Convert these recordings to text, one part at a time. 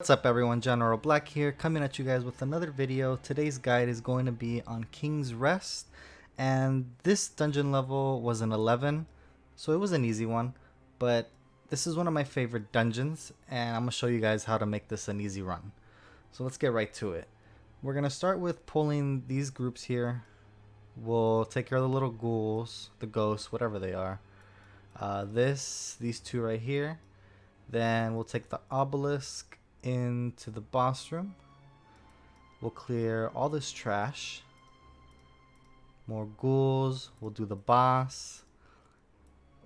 What's up everyone, genralblak here, coming at you guys with another video. Today's guide is going to be on King's Rest, and this dungeon level was an 11, so it was an easy one, but this is one of my favorite dungeons, and I'm going to show you guys how to make this an easy run. So let's get right to it. We're going to start with pulling these groups here. We'll take care of the little ghouls, the ghosts, whatever they are. These two right here. Then we'll take the obelisk into the boss room. We'll clear all this trash. More ghouls. We'll do the boss.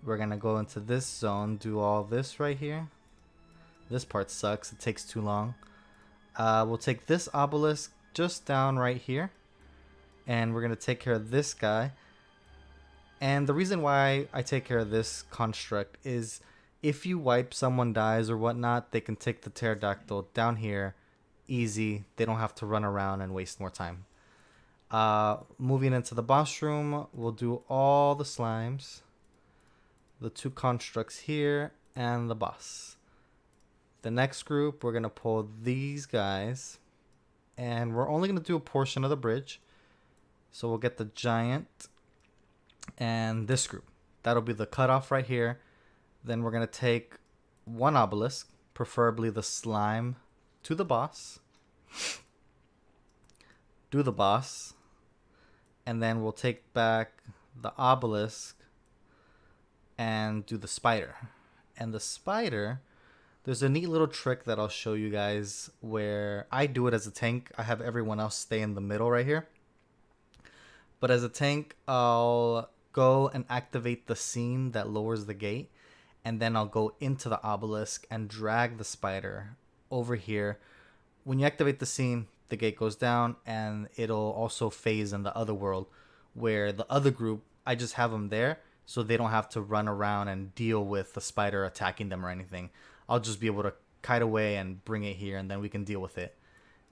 We're gonna go into this zone, do all this right here. This part sucks, it takes too long. We'll take this obelisk just down right here, and we're gonna take care of this guy. And the reason why I take care of this construct is if you wipe, someone dies or whatnot, they can take the pterodactyl down here easy. They don't have to run around and waste more time. Moving into the boss room, we'll do all the slimes, the two constructs here, and the boss. The next group, we're going to pull these guys, and we're only going to do a portion of the bridge. So we'll get the giant and this group. That'll be the cutoff right here. Then we're going to take one obelisk, preferably the slime, to the boss. Do the boss. And then we'll take back the obelisk and do the spider. And the spider, there's a neat little trick that I'll show you guys where I do it as a tank. I have everyone else stay in the middle right here. But as a tank, I'll go and activate the scene that lowers the gate. And then I'll go into the obelisk and drag the spider over here. When you activate the scene, the gate goes down, and it'll also phase in the other world where the other group, I just have them there so they don't have to run around and deal with the spider attacking them or anything. I'll just be able to kite away and bring it here, and then we can deal with it.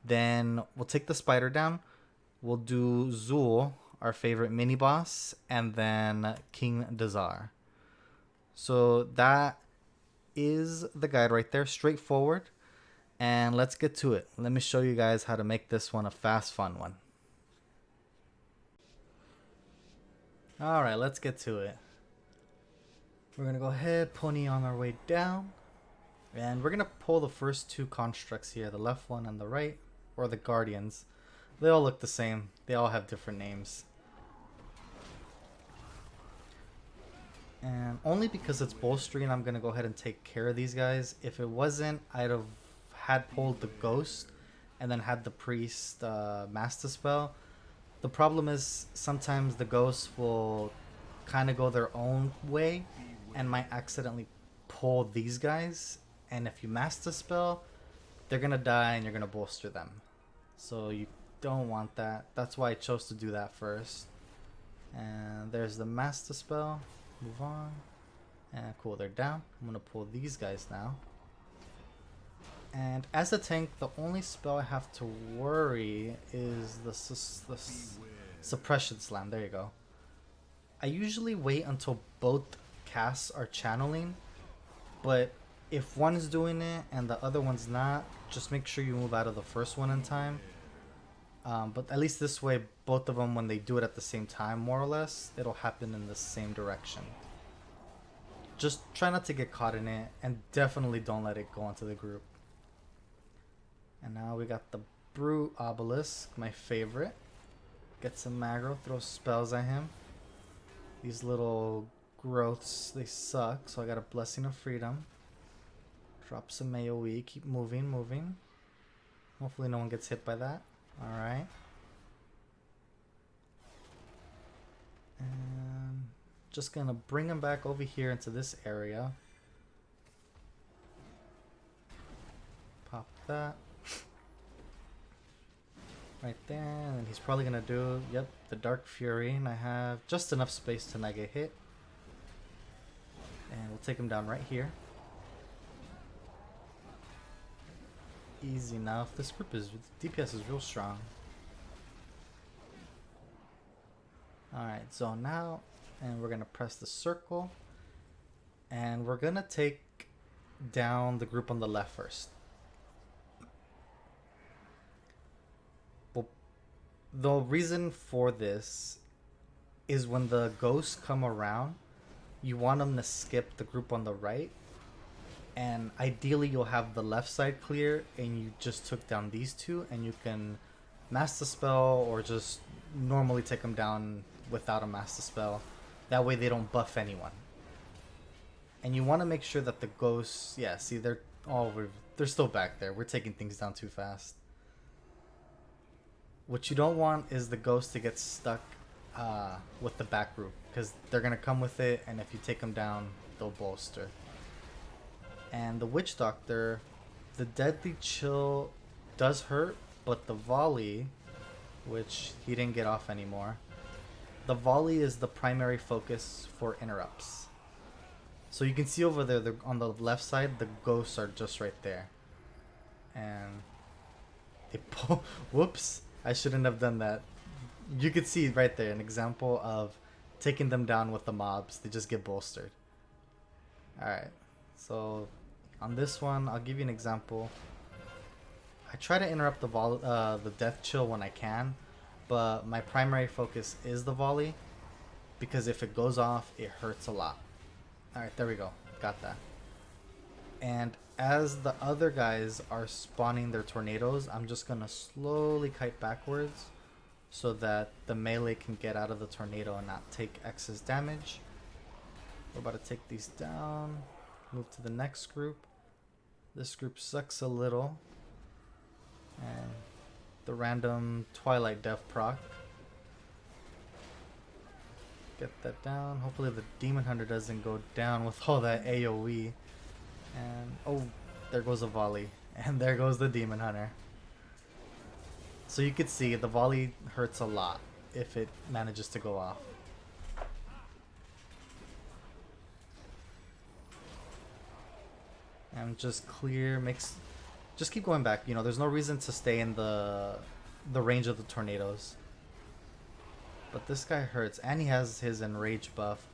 Then we'll take the spider down. We'll do Zul, our favorite mini boss, and then King Dazar. So that is the guide right there, straightforward. And let's get to it. Let me show you guys how to make this one a fast, fun one. Alright, let's get to it. We're going to go ahead, pony on our way down. And we're going to pull the first two constructs here, the left one and the right, or the guardians. They all look the same. They all have different names. And only because it's bolstering, I'm going to go ahead and take care of these guys. If it wasn't, I'd have had pulled the ghost and then had the priest master spell. The problem is sometimes the ghosts will kind of go their own way and might accidentally pull these guys. And if you master spell, they're going to die and you're going to bolster them. So you don't want that. That's why I chose to do that first. And there's the master spell. Move on. And cool, they're down. I'm going to pull these guys now. And as a tank, the only spell I have to worry is the suppression slam. There you go. I usually wait until both casts are channeling. But if one is doing it and the other one's not, just make sure you move out of the first one in time. But at least this way, both of them, when they do it at the same time, more or less, it'll happen in the same direction. Just try not to get caught in it, and definitely don't let it go onto the group. And now we got the Brute Obelisk, my favorite. Get some aggro, throw spells at him. These little growths, they suck, so I got a Blessing of Freedom. Drop some AoE, keep moving. Hopefully no one gets hit by that. Alright. And just gonna bring him back over here into this area. Pop that. Right there, and he's probably gonna do, yep, the Dark Fury, and I have just enough space to not get hit. And we'll take him down right here. Easy enough. This group is, DPS is real strong. Alright, so now, and we're gonna press the circle, and we're gonna take down the group on the left first. The reason for this is when the ghosts come around, you want them to skip the group on the right, and ideally you'll have the left side clear, and you just took down these two, and you can master spell or just normally take them down without a master spell. That way they don't buff anyone. And you want to make sure that the ghosts, yeah, see, they're still back there. We're taking things down too fast. What you don't want is the ghost to get stuck with the back group, because they're gonna come with it, and if you take them down, they'll bolster. And the witch doctor, the deadly chill does hurt, but the volley, which he didn't get off anymore, the volley is the primary focus for interrupts. So you can see over there, on the left side, the ghosts are just right there, and they pull. Whoops! I shouldn't have done that. You could see right there an example of taking them down with the mobs. They just get bolstered. Alright, so on this one, I'll give you an example. I try to interrupt the death chill when I can, but my primary focus is the volley, because if it goes off, it hurts a lot. Alright, there we go. Got that. And as the other guys are spawning their tornadoes, I'm just going to slowly kite backwards so that the melee can get out of the tornado and not take excess damage. We're about to take these down. Move to the next group. This group sucks a little. And the random Twilight Death proc. Get that down. Hopefully the Demon Hunter doesn't go down with all that AoE. And oh, there goes a volley. And there goes the Demon Hunter. So you could see the volley hurts a lot if it manages to go off. And just clear, just keep going back. You know, there's no reason to stay in the range of the tornadoes. But this guy hurts, and he has his enrage buff.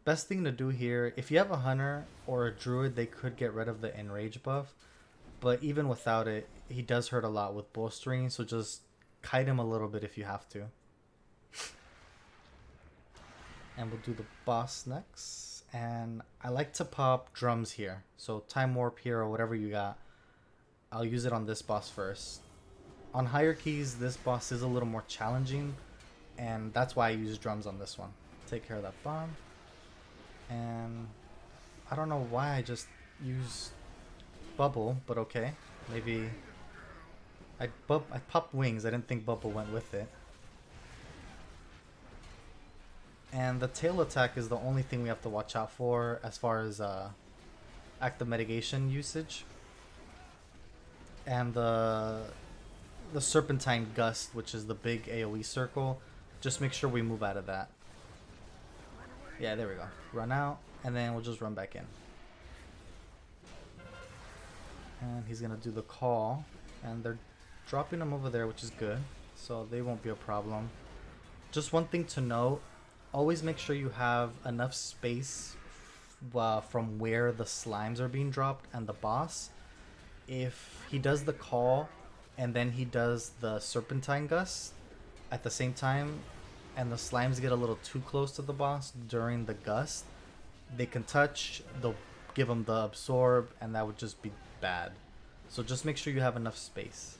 Best thing to do here, if you have a hunter or a druid, they could get rid of the enrage buff. But even without it, he does hurt a lot with bolstering, so just kite him a little bit if you have to. And we'll do the boss next. And I like to pop drums here. So time warp here or whatever you got. I'll use it on this boss first. On higher keys, this boss is a little more challenging, and that's why I use drums on this one. Take care of that bomb. And I don't know why I just used bubble, but okay. Maybe I popped wings. I didn't think bubble went with it. And the tail attack is the only thing we have to watch out for as far as active mitigation usage. And the serpentine gust, which is the big AoE circle, just make sure we move out of that. Yeah, there we go. Run out, and then we'll just run back in. And he's gonna do the call, and they're dropping them over there, which is good, so they won't be a problem. Just one thing to note, always make sure you have enough space from where the slimes are being dropped and the boss. If he does the call and then he does the serpentine gust at the same time, and the slimes get a little too close to the boss during the gust, they can touch, they'll give them the absorb, and that would just be bad. So just make sure you have enough space.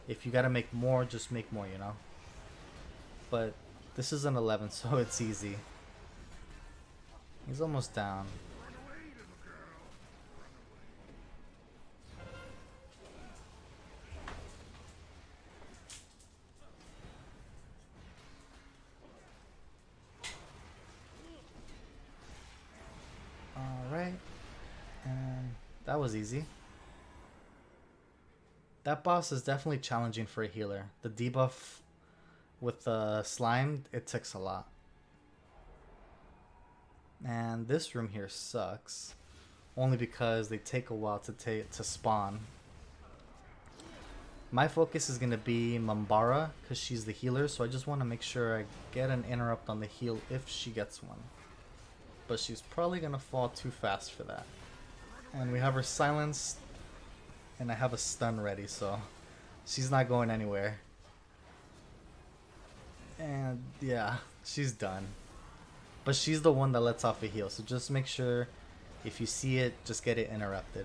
If you gotta make more, just make more, you know. But this is an 11, so it's easy. He's almost down. Alright. And that was easy. That boss is definitely challenging for a healer. The debuff with the slime, it takes a lot. And this room here sucks, only because they take a while to spawn. My focus is going to be Mambara, because she's the healer, so I just want to make sure I get an interrupt on the heal if she gets one. But she's probably going to fall too fast for that. And we have her silenced, and I have a stun ready, so she's not going anywhere. And yeah, she's done. But she's the one that lets off a heal, so just make sure if you see it, just get it interrupted.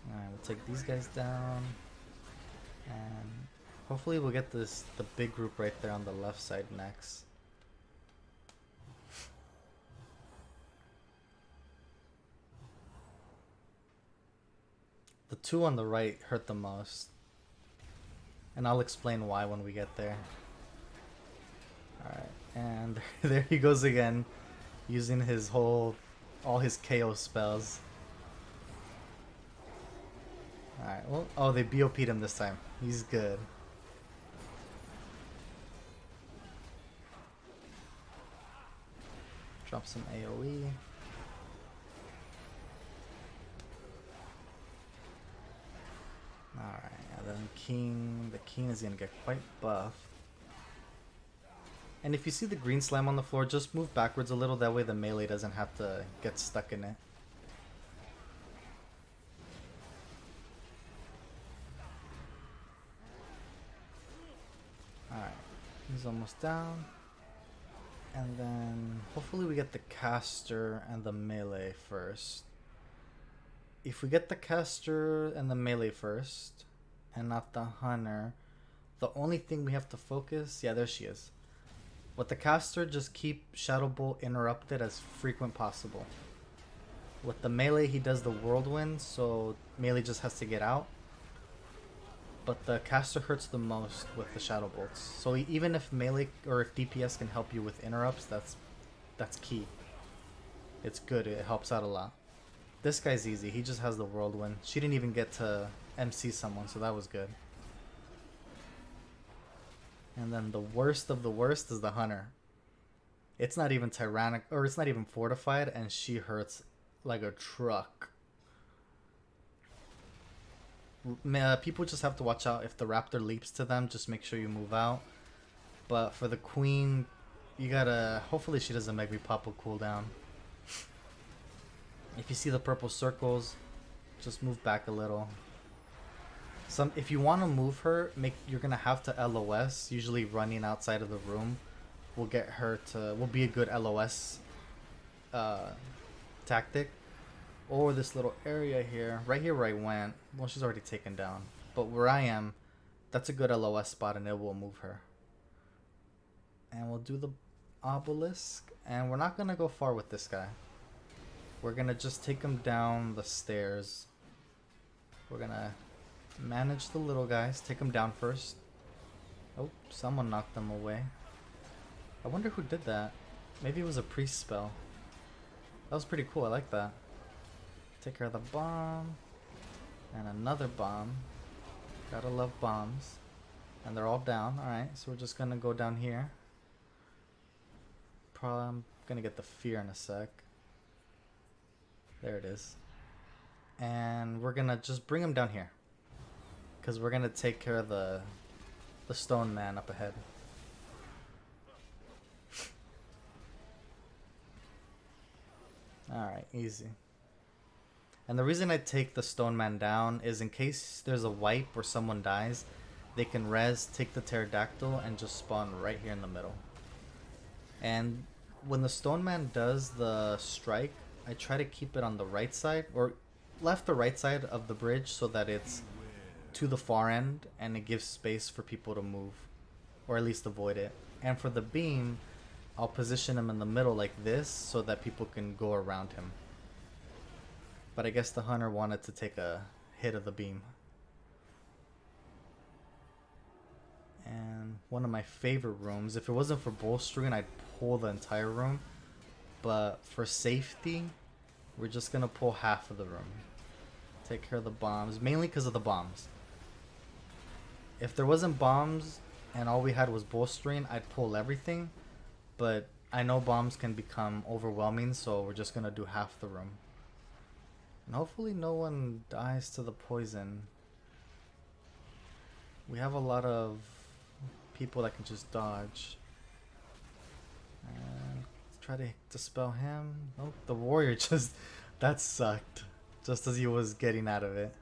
Alright, we'll take these guys down. And hopefully we'll get the big group right there on the left side next. The two on the right hurt the most. And I'll explain why when we get there. Alright, and there he goes again, using all his KO spells. Alright, well, oh, they BOP'd him this time. He's good. Drop some AoE. Alright, and then the king is gonna get quite buff. And if you see the green slime on the floor, just move backwards a little, that way the melee doesn't have to get stuck in it. Alright, he's almost down. And then hopefully we get the caster and the melee first. If we get the caster and the melee first, and not the hunter, the only thing we have to focus, yeah, there she is. With the caster, just keep Shadow Bolt interrupted as frequent possible. With the melee, he does the whirlwind, so melee just has to get out. But the caster hurts the most with the Shadow Bolts. So even if melee or if DPS can help you with interrupts, that's key. It's good, it helps out a lot. This guy's easy, he just has the whirlwind. She didn't even get to MC someone, so that was good. And then the worst of the worst is the hunter. It's not even tyrannic, or it's not even fortified, and she hurts like a truck. People just have to watch out. If the raptor leaps to them, just make sure you move out. But for the queen, you gotta, hopefully she doesn't make me pop a cooldown. If you see the purple circles, just move back a little. If you want to move her, you're gonna have to LOS. Usually running outside of the room will get her to, will be a good LOS tactic. Or this little area here, right here where I went. Well, she's already taken down, but where I am, that's a good LOS spot, and it will move her. And we'll do the obelisk, and we're not gonna go far with this guy. We're gonna just take him down the stairs. We're gonna manage the little guys, take him down first. Oh, someone knocked them away. I wonder who did that. Maybe it was a priest spell. That was pretty cool, I like that. Take care of the bomb. And another bomb. Gotta love bombs. And they're all down. Alright, so we're just gonna go down here. Probably I'm gonna get the fear in a sec. There it is. And we're gonna just bring him down here. Because we're gonna take care of the stone man up ahead. Alright, easy. And the reason I take the stone man down is in case there's a wipe or someone dies, they can res, take the pterodactyl, and just spawn right here in the middle. And when the stone man does the strike, I try to keep it on the right side, or left or right side of the bridge, so that it's to the far end and it gives space for people to move, or at least avoid it. And for the beam, I'll position him in the middle like this so that people can go around him. But I guess the hunter wanted to take a hit of the beam. And one of my favorite rooms, if it wasn't for bolstering, I'd pull the entire room. But for safety, we're just going to pull half of the room. Take care of the bombs, mainly because of the bombs. If there wasn't bombs and all we had was bolstering, I'd pull everything. But I know bombs can become overwhelming, so we're just going to do half the room. And hopefully no one dies to the poison. We have a lot of people that can just dodge. And try to dispel him. Oh, the warrior just... that sucked. Just as he was getting out of it.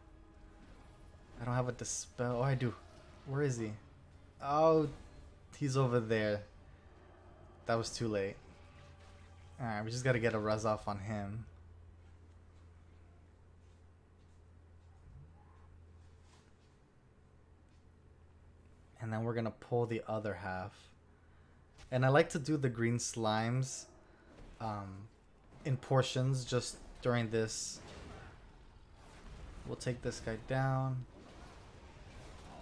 I don't have a dispel. Oh, I do. Where is he? Oh, he's over there. That was too late. Alright, we just gotta get a res off on him. And then we're gonna pull the other half. And I like to do the green slimes in portions just during this. We'll take this guy down.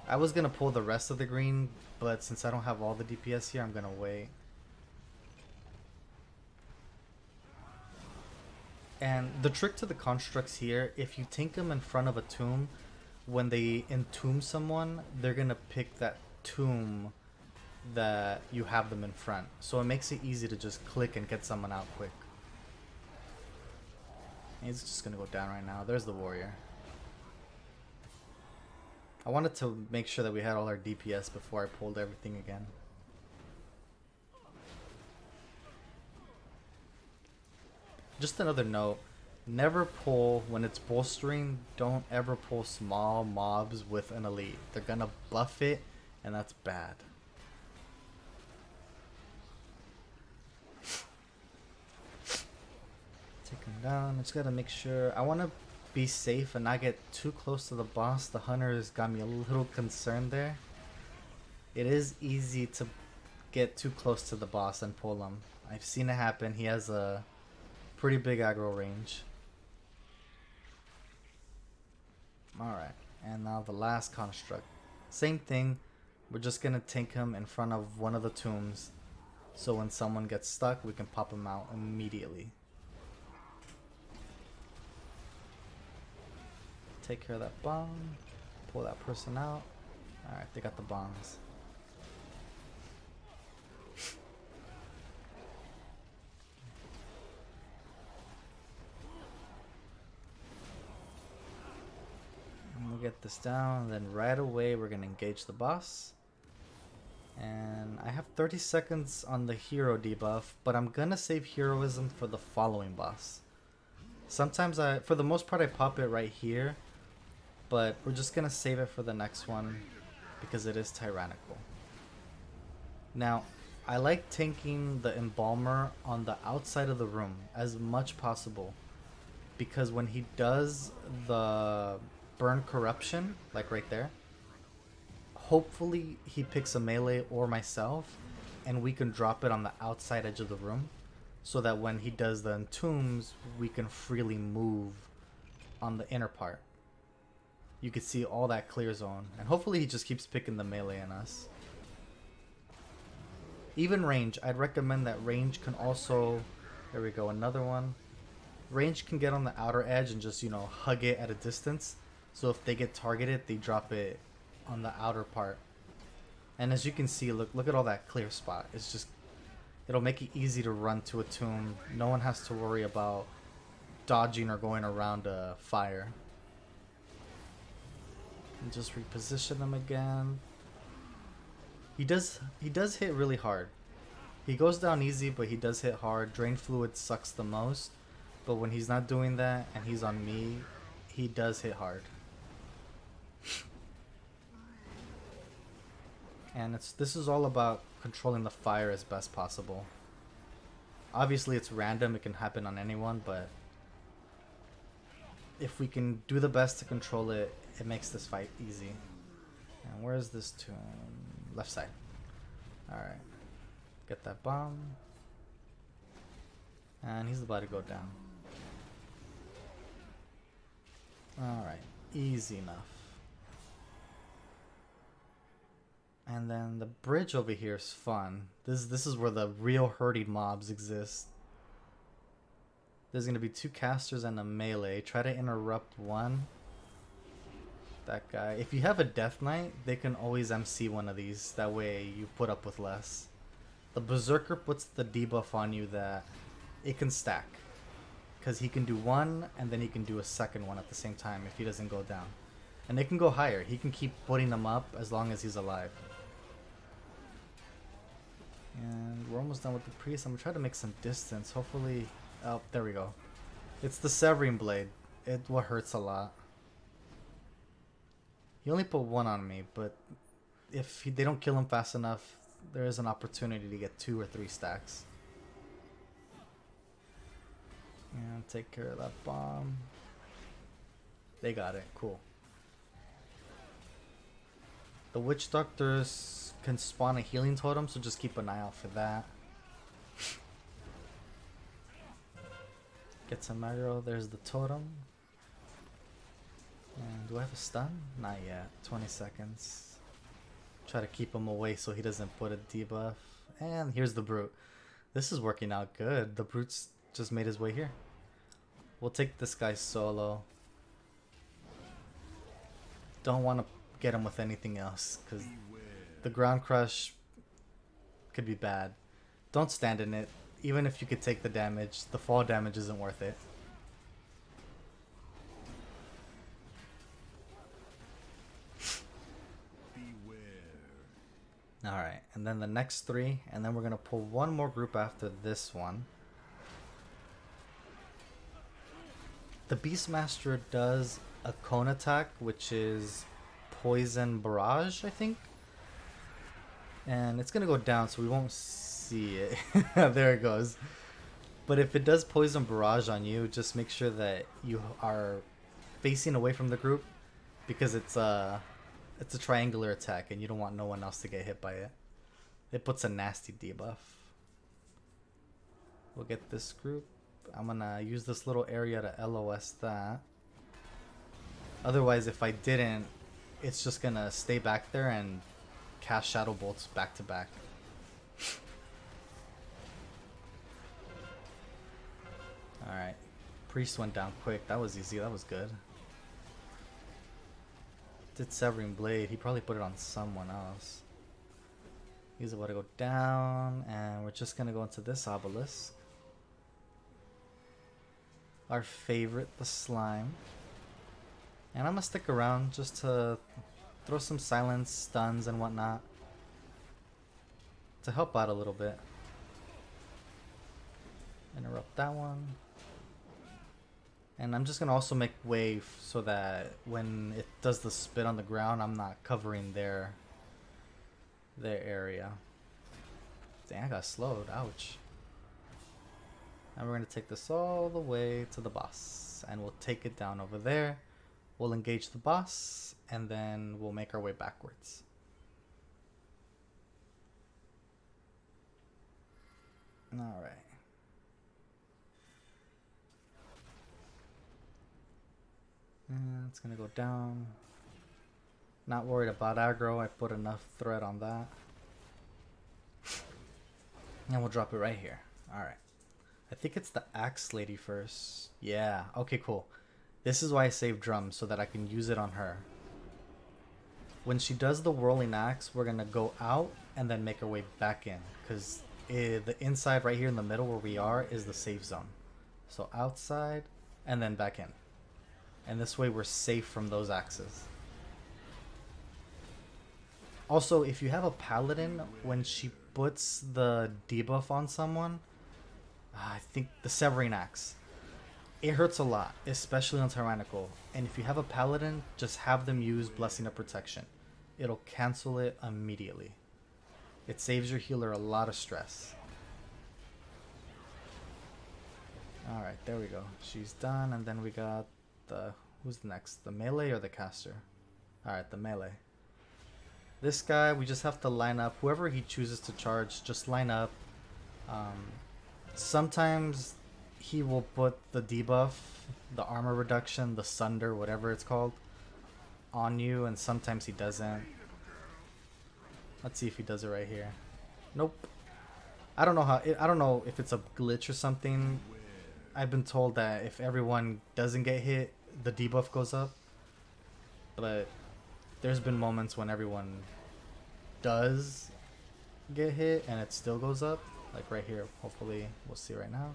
I was gonna pull the rest of the green, but since I don't have all the DPS here, I'm gonna wait. And the trick to the constructs here, if you tank them in front of a tomb, when they entomb someone, they're gonna pick that tomb that you have them in front. So it makes it easy to just click and get someone out quick. He's just gonna go down right now. There's the warrior. I wanted to make sure that we had all our DPS before I pulled everything again. Just another note, never pull, when it's bolstering, don't ever pull small mobs with an elite. They're gonna buff it, and that's bad. Take him down. I just gotta make sure. I wanna be safe and not get too close to the boss. The hunters got me a little concerned there. It is easy to get too close to the boss and pull him. I've seen it happen. He has a pretty big aggro range. Alright, and now the last construct. Same thing, we're just gonna tank him in front of one of the tombs, so when someone gets stuck, we can pop him out immediately. Take care of that bomb, pull that person out. Alright, they got the bombs. We'll get this down, and then right away we're gonna engage the boss. And I have 30 seconds on the hero debuff, but I'm gonna save heroism for the following boss. Sometimes for the most part I pop it right here, but we're just gonna save it for the next one because it is tyrannical. Now, I like tanking the embalmer on the outside of the room as much possible, because when he does the burn corruption, like right there, hopefully he picks a melee or myself and we can drop it on the outside edge of the room, so that when he does the entombs we can freely move on the inner part. You can see all that clear zone, and hopefully he just keeps picking the melee in us. Even range, I'd recommend that range can also, there we go, another one. Range can get on the outer edge and just, you know, hug it at a distance. So if they get targeted, they drop it on the outer part. And as you can see, look at all that clear spot. It's just, it'll make it easy to run to a tomb. No one has to worry about dodging or going around a fire. And just reposition them again. He does hit really hard. He goes down easy, but he does hit hard. Drain fluid sucks the most. But when he's not doing that and he's on me, he does hit hard. And this is all about controlling the fire as best possible. Obviously it's random, it can happen on anyone, but if we can do the best to control it, it makes this fight easy. And where is this tomb? Left side. Alright. Get that bomb. And he's about to go down. Alright. Easy enough. And then the bridge over here is fun. This is where the real hurting mobs exist. There's going to be 2 casters and a melee. Try to interrupt one. That guy. If you have a Death Knight, they can always MC one of these. That way you put up with less. The Berserker puts the debuff on you that it can stack. Because he can do one and then he can do a second one at the same time if he doesn't go down. And they can go higher. He can keep putting them up as long as he's alive. And we're almost done with the priest. I'm going to try to make some distance. Hopefully... Oh, there we go. It's the Severing Blade. What hurts a lot. He only put 1 on me, but if they don't kill him fast enough, there is an opportunity to get 2 or 3 stacks. And take care of that bomb. They got it. Cool. The witch doctors can spawn a healing totem, so just keep an eye out for that. Get some aggro. There's the totem. And do I have a stun? Not yet. 20 seconds. Try to keep him away so he doesn't put a debuff. And here's the brute. This is working out good. The brute's just made his way here. We'll take this guy solo. Don't want to get him with anything else because the ground crush could be bad. Don't stand in it. Even if you could take the damage, the fall damage isn't worth it. Alright, and then the next 3, and then we're going to pull one more group after this one. The Beastmaster does a cone attack, which is poison barrage, I think. And it's going to go down, so we won't see it. There it goes. But if it does poison barrage on you, just make sure that you are facing away from the group, because it's a triangular attack and you don't want no one else to get hit by it. It puts a nasty debuff. We'll get this group. I'm gonna use this little area to LOS that. Otherwise, if I didn't, it's just gonna stay back there and cast shadow bolts back to back. Alright. Priest went down quick. That was easy. That was good. Did Severing Blade. He probably put it on someone else. He's about to go down, and we're just gonna go into this obelisk. Our favorite, the slime. And I'm gonna stick around just to throw some silence, stuns, and whatnot to help out a little bit. Interrupt that one. And I'm just gonna also make way so that when it does the spit on the ground, I'm not covering their area. Dang, I got slowed. Ouch. And we're gonna take this all the way to the boss, and we'll take it down over there. We'll engage the boss, and then we'll make our way backwards. All right. And it's gonna go down. Not worried about aggro. I put enough thread on that. And we'll drop it right here. Alright. I think it's the axe lady first. Yeah. Okay, cool. This is why I saved drum, so that I can use it on her. When she does the whirling axe, we're gonna go out and then make our way back in. Because the inside right here in the middle where we are is the safe zone. So outside and then back in. And this way we're safe from those axes. Also, if you have a paladin, when she puts the debuff on someone, I think the Severing Axe, it hurts a lot, especially on Tyrannical. And if you have a paladin, just have them use Blessing of Protection. It'll cancel it immediately. It saves your healer a lot of stress. Alright, there we go. She's done, and then we got the... Who's the next? The melee or the caster? Alright, the melee. This guy, we just have to line up. Whoever he chooses to charge, just line up. Sometimes he will put the debuff, the armor reduction, the sunder, whatever it's called, on you, and sometimes he doesn't. Let's see if he does it right here. Nope. I don't know how. I don't know if it's a glitch or something. I've been told that if everyone doesn't get hit, the debuff goes up. But there's been moments when everyone does get hit and it still goes up. Like right here. Hopefully we'll see right now.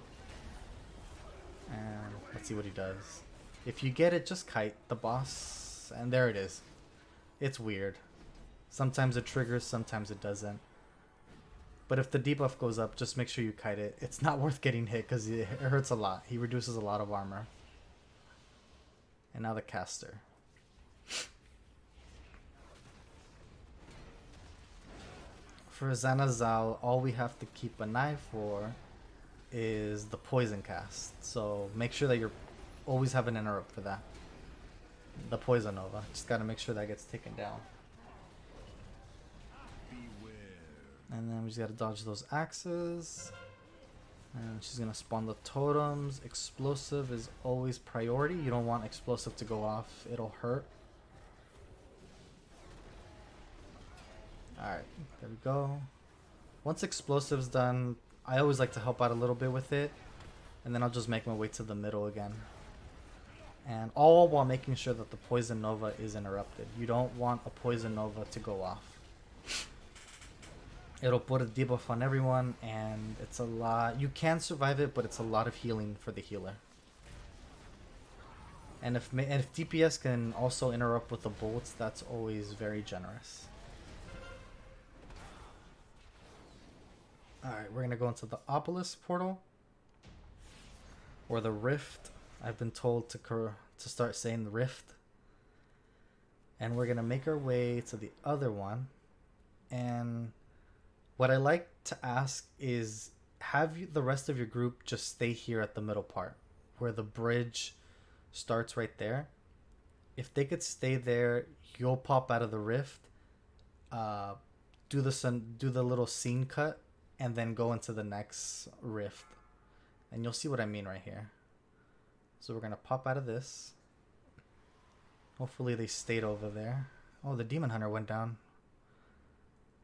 And let's see what he does. If you get it, just kite the boss. And there it is. It's weird. Sometimes it triggers, sometimes it doesn't. But if the debuff goes up, just make sure you kite it. It's not worth getting hit because it hurts a lot. He reduces a lot of armor. And now the caster. for Zanazal, all we have to keep an eye for is the poison cast. So make sure that you're always have an interrupt for that. The poison nova. Just gotta make sure that gets taken down. And then we just gotta dodge those axes. And she's gonna spawn the totems. Explosive is always priority. You don't want explosive to go off. It'll hurt. Alright, there we go. Once explosive's done, I always like to help out a little bit with it. And then I'll just make my way to the middle again. And all while making sure that the poison nova is interrupted. You don't want a poison nova to go off. It'll put a debuff on everyone, and it's a lot. You can survive it, but it's a lot of healing for the healer. And if DPS can also interrupt with the bolts, that's always very generous. Alright, we're gonna go into the obelisk portal. Or the rift. I've been told to start saying the rift. And we're gonna make our way to the other one. And what I like to ask is, have you, the rest of your group just stay here at the middle part where the bridge starts right there. If they could stay there, you'll pop out of the rift, do the little scene cut, and then go into the next rift. And you'll see what I mean right here. So we're gonna pop out of this. Hopefully they stayed over there. Oh, the demon hunter went down.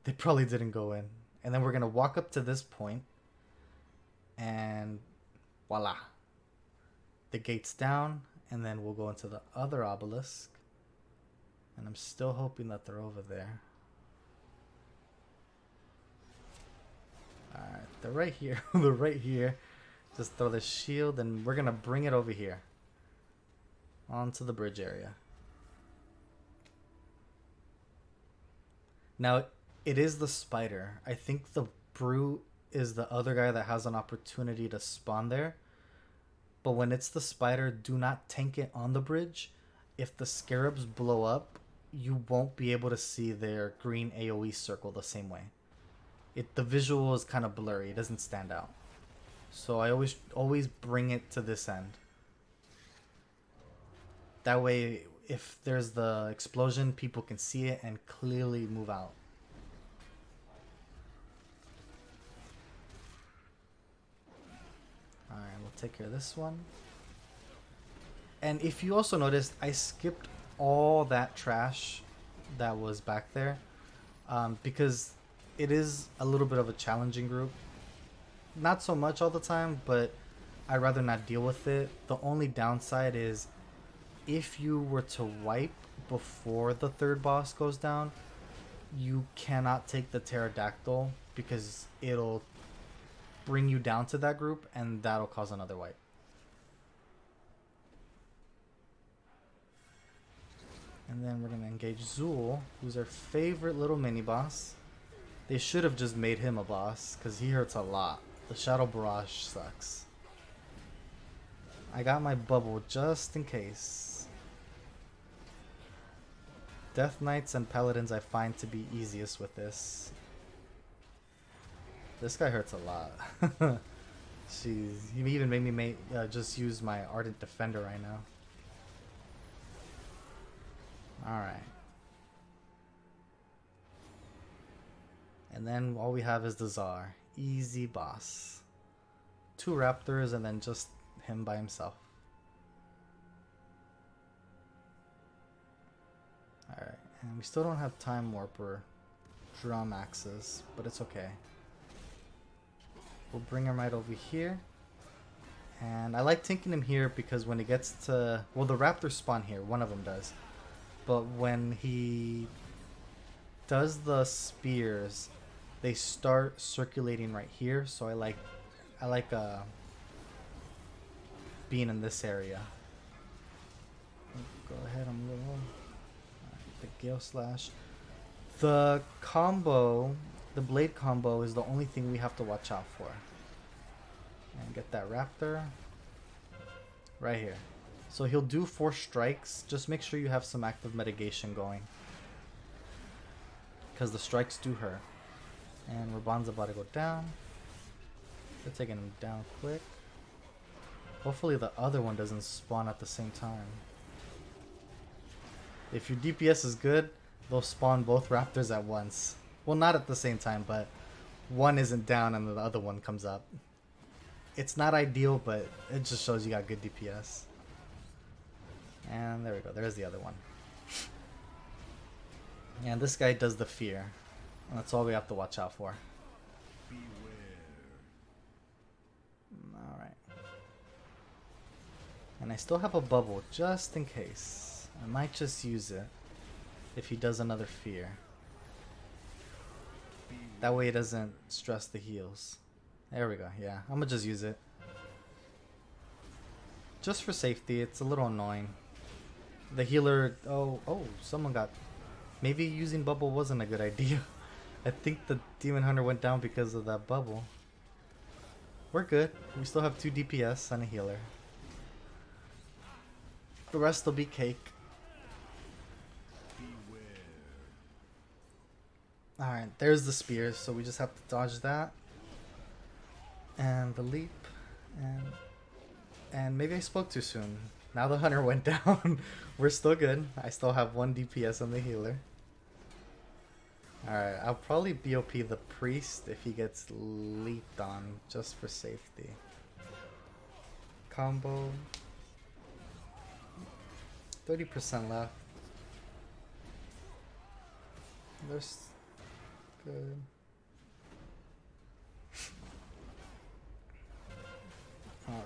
They probably didn't go in. And then we're going to walk up to this point. And voila. The gate's down. And then we'll go into the other obelisk. And I'm still hoping that they're over there. Alright, they're right here. They're right here. Just throw the shield and we're going to bring it over here. Onto the bridge area. Now, it is the spider. I think the brute is the other guy that has an opportunity to spawn there. But when it's the spider, do not tank it on the bridge. If the scarabs blow up, you won't be able to see their green AoE circle the same way. The visual is kind of blurry. It doesn't stand out. So I always bring it to this end. That way, if there's the explosion, people can see it and clearly move out. Alright, we'll take care of this one. And if you also noticed, I skipped all that trash that was back there. Because it is a little bit of a challenging group. Not so much all the time, but I'd rather not deal with it. The only downside is if you were to wipe before the third boss goes down, you cannot take the pterodactyl because it'll bring you down to that group and that'll cause another wipe. And then we're going to engage Zool, who's our favorite little mini boss. They should have just made him a boss because he hurts a lot. The Shadow Barrage sucks. I got my bubble just in case. Death Knights and Paladins I find to be easiest with this. This guy hurts a lot. Jeez, he even made me just use my Ardent Defender right now. Alright. And then all we have is the Tsar. Easy boss. 2 raptors and then just him by himself. Alright, and we still don't have Time Warp or Drum Axes, but it's okay. We'll bring him right over here. And I like taking him here because when it gets to... Well, the raptors spawn here. One of them does. But when he does the spears, they start circulating right here. So I like being in this area. Go ahead, I'm low. Right, the Gale Slash. The combo, the blade combo is the only thing we have to watch out for. And get that raptor right here. So he'll do 4 strikes. Just make sure you have some active mitigation going, because the strikes do hurt. And Raban's about to go down. They're taking him down quick. Hopefully the other one doesn't spawn at the same time. If your DPS is good, they'll spawn both raptors at once. Well, not at the same time, but one isn't down and the other one comes up. It's not ideal, but it just shows you got good DPS. And there we go. There's the other one. And this guy does the fear. That's all we have to watch out for. Alright. And I still have a bubble just in case. I might just use it if he does another fear. That way it doesn't stress the heals. There we go. Yeah, I'm gonna just use it. Just for safety. It's a little annoying. The healer... Oh, someone got... Maybe using bubble wasn't a good idea. I think the demon hunter went down because of that bubble. We're good. We still have 2 DPS and a healer. The rest will be cake. Alright, there's the spears, so we just have to dodge that. And the leap. And maybe I spoke too soon. Now the hunter went down. We're still good. I still have 1 DPS on the healer. Alright, I'll probably BOP the priest if he gets leaped on, just for safety. Combo. 30% left. There's good. Alright.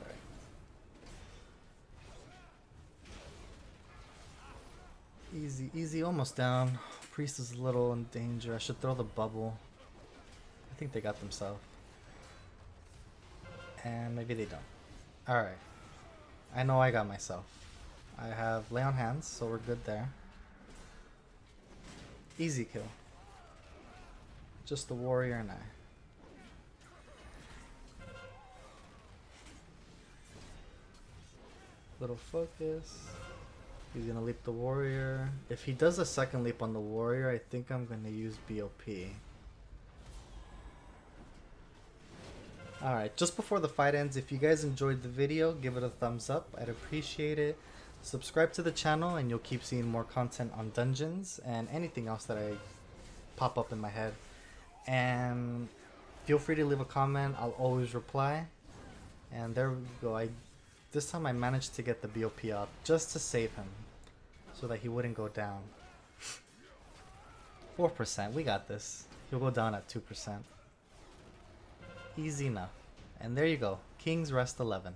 Easy, easy, almost down. Priest is a little in danger. I should throw the bubble. I think they got themselves. And maybe they don't. Alright. I know I got myself. I have lay on hands, so we're good there. Easy kill. Just the warrior and I. Little focus. He's gonna leap the warrior. If he does a second leap on the warrior, I think I'm gonna use BOP. Alright, just before the fight ends, if you guys enjoyed the video, give it a thumbs up. I'd appreciate it. Subscribe to the channel and you'll keep seeing more content on dungeons and anything else that I pop up in my head. And feel free to leave a comment. I'll always reply. And there we go. This time I managed to get the BOP up just to save him so that he wouldn't go down. 4%, we got this. He'll go down at 2%. Easy enough. And there you go, King's Rest 11.